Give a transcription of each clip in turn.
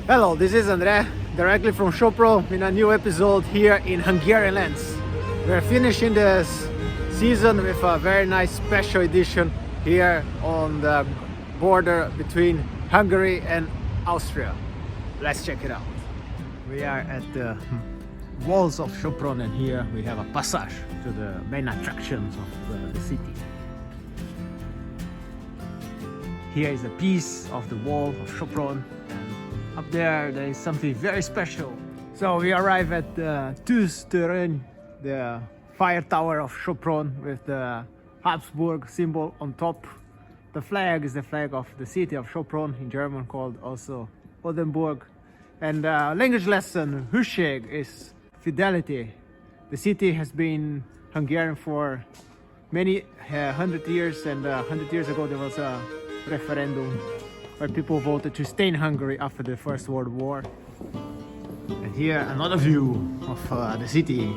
Hello, this is Andre, directly from Sopron in a new episode here in Hungarian lands. We're finishing this season with a very nice special edition here on the border between Hungary and Austria. Let's check it out. We are at the walls of Sopron, and here we have a passage to the main attractions of the city. Here is a piece of the wall of Sopron, and up there is something very special. So we arrive at the Tűztorony, the fire tower of Sopron with the Habsburg symbol on top. The flag is the flag of the city of Sopron, in German called also Oldenburg. And language lesson, Hűség, is fidelity. The city has been Hungarian for many 100 years, and 100 years ago there was a referendum where people voted to stay in Hungary after the First World War. And here another view of the city.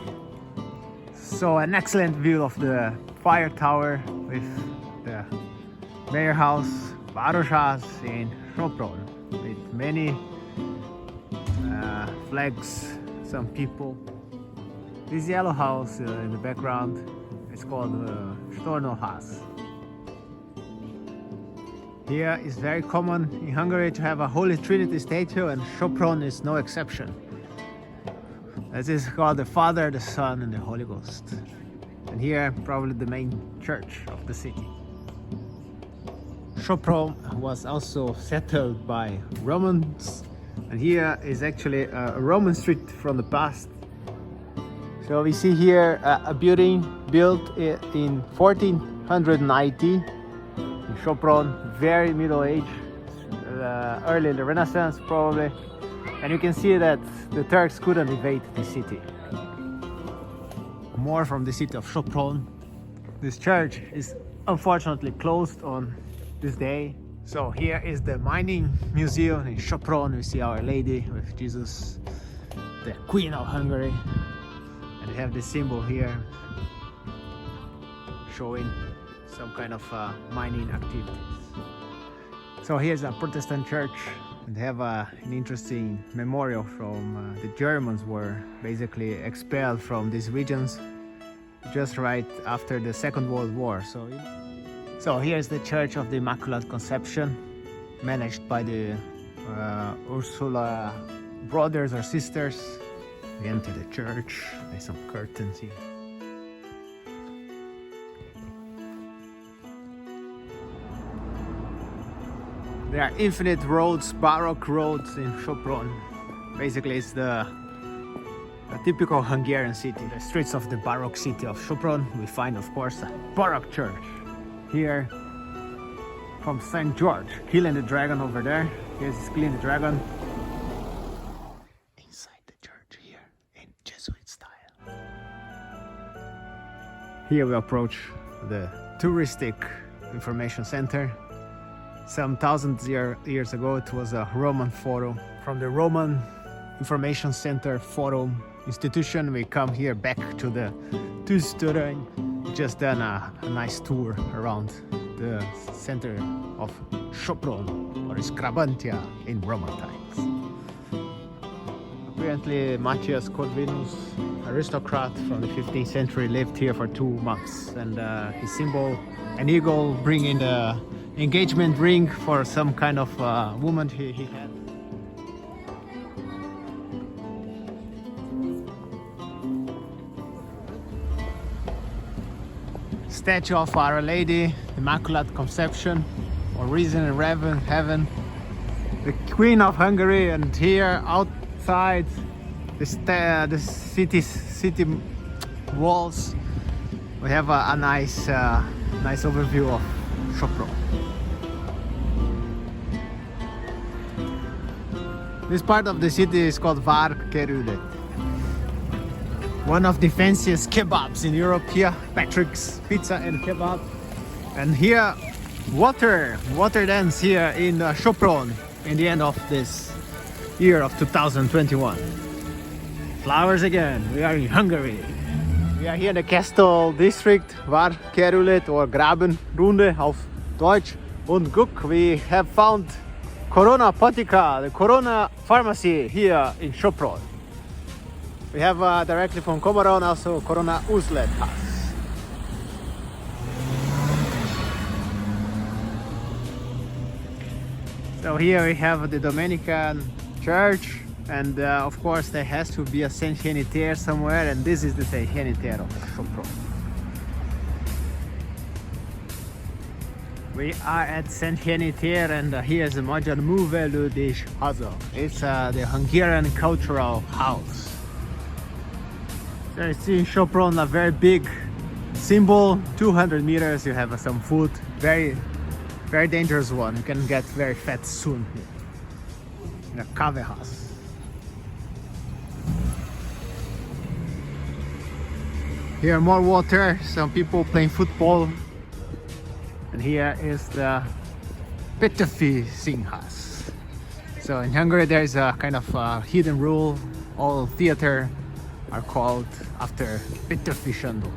So an excellent view of the fire tower with the mayor house, Barroque in Sopron, with many flags, some people. This yellow house in the background is called Stornoház. Here is very common in Hungary to have a Holy Trinity statue, and Sopron is no exception. This is called the Father, the Son, and the Holy Ghost. And here probably the main church of the city. Sopron was also settled by Romans, and here is actually a Roman street from the past. So we see here a building built in 1490 in Sopron, very middle age, early the Renaissance probably. And you can see that the Turks couldn't invade the city. More from the city of Sopron. This church is unfortunately closed on this day. So here is the mining museum in Sopron. We see Our Lady with Jesus, the Queen of Hungary. And we have this symbol here showing some kind of mining activities. So here's a Protestant church, and they have an interesting memorial from the Germans were basically expelled from these regions just right after the Second World War. So here's the Church of the Immaculate Conception, managed by the Ursula brothers or sisters. We enter the church. There's some curtains here. There are infinite roads, Baroque roads in Sopron. Basically, it's a typical Hungarian city. The streets of the Baroque city of Sopron, we find, of course, a Baroque church. Here, from St. George, killing the dragon over there. Here's killing the dragon. Inside the church here, in Jesuit style. Here we approach the touristic information center. Some thousands years ago, it was a Roman forum. From the Roman Information Center Forum institution, we come here back to the Tűztorony. We just done a nice tour around the center of Sopron, or Skrabantia in Roman times. Apparently, Matthias Corvinus, aristocrat from the 15th century, lived here for 2 months, and his symbol, an eagle bringing the engagement ring for some kind of woman he had. Statue of Our Lady, Immaculate Conception, or Risen in Heaven, the Queen of Hungary. And here outside the city walls, we have a nice overview of Sopron. This part of the city is called Várkerület. One of the fanciest kebabs in Europe here, Patrick's Pizza and Kebab. And here, water dance here in Sopron in the end of this year of 2021. Flowers again, we are in Hungary. We are here in the Castle District, Várkerület or Grabenrunde auf Deutsch. Und guck, we have found Corona Apotheca, the Corona Pharmacy here in Sopron. We have directly from Comoron also Corona Uzlet House. So here we have the Dominican church, and of course there has to be a Saint Genitaire somewhere, and this is the Saint Genitaire of Sopron. We are at Saint Genitaire, and here's the Magyar Művelődés Haza. It's the Hungarian cultural house. So you see in Sopron a very big symbol, 200 meters, you have some food, very dangerous one. You can get very fat soon here. In a kave house. Here more water, some people playing football. And here is the Petőfi Színház. So in Hungary there is a kind of hidden rule. All theater are called after Petőfi Sándor.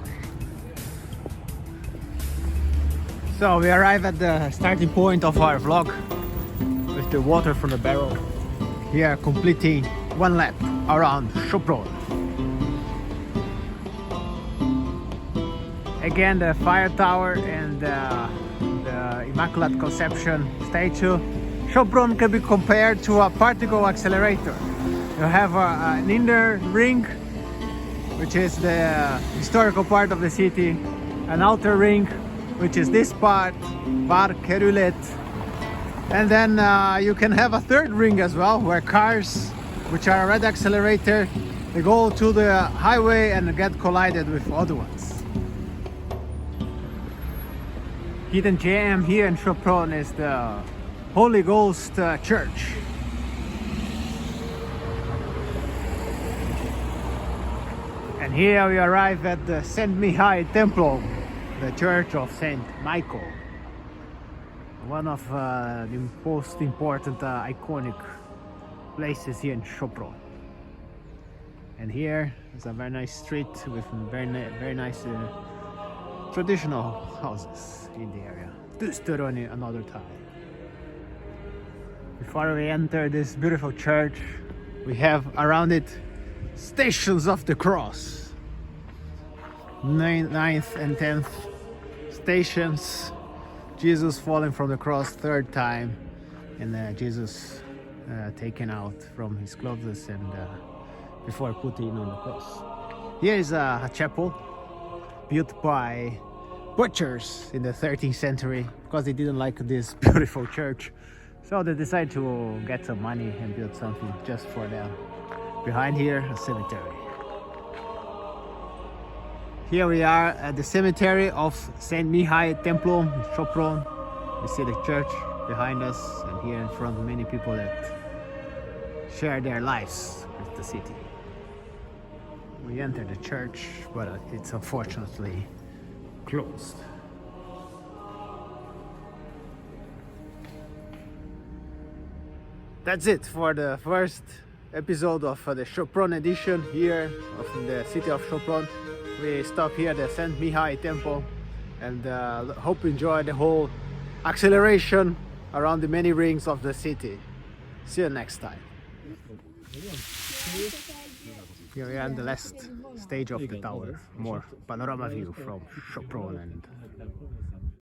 So we arrive at the starting point of our vlog with the water from the barrel. Here completing one lap around Sopron. Again the fire tower and the Immaculate Conception statue. Sopron can be compared to a particle accelerator. You have an inner ring, which is the historical part of the city, an outer ring, which is this part, Barroque, and then you can have a third ring as well, where cars, which are already accelerator, they go to the highway and get collided with other ones. Hidden gem here in Sopron is the Holy Ghost Church. And here we arrive at the Saint Mihaly Temple, the Church of Saint Michael. One of the most important iconic places here in Sopron. And here is a very nice street with very nice traditional houses in the area. Tűztörön another time. Before we enter this beautiful church, we have around it Stations of the Cross. 9th and 10th stations. Jesus falling from the cross third time, and Jesus taken out from his clothes and before putting on the cross. Here is a chapel built by butchers in the 13th century because they didn't like this beautiful church, so they decided to get some money and build something just for them. Behind here, a cemetery. Here we are at the cemetery of Saint Mihaly Temple in Sopron. We see the church behind us, and here in front many people that share their lives with the city. We enter the church, but it's unfortunately closed. That's it for the first episode of the Sopron edition here of the city of Sopron. We stop here at the Saint Mihaly Temple, and hope you enjoy the whole acceleration around the many rings of the city. See you next time. Here we are on the last stage of the tower, more panorama view from Sopron and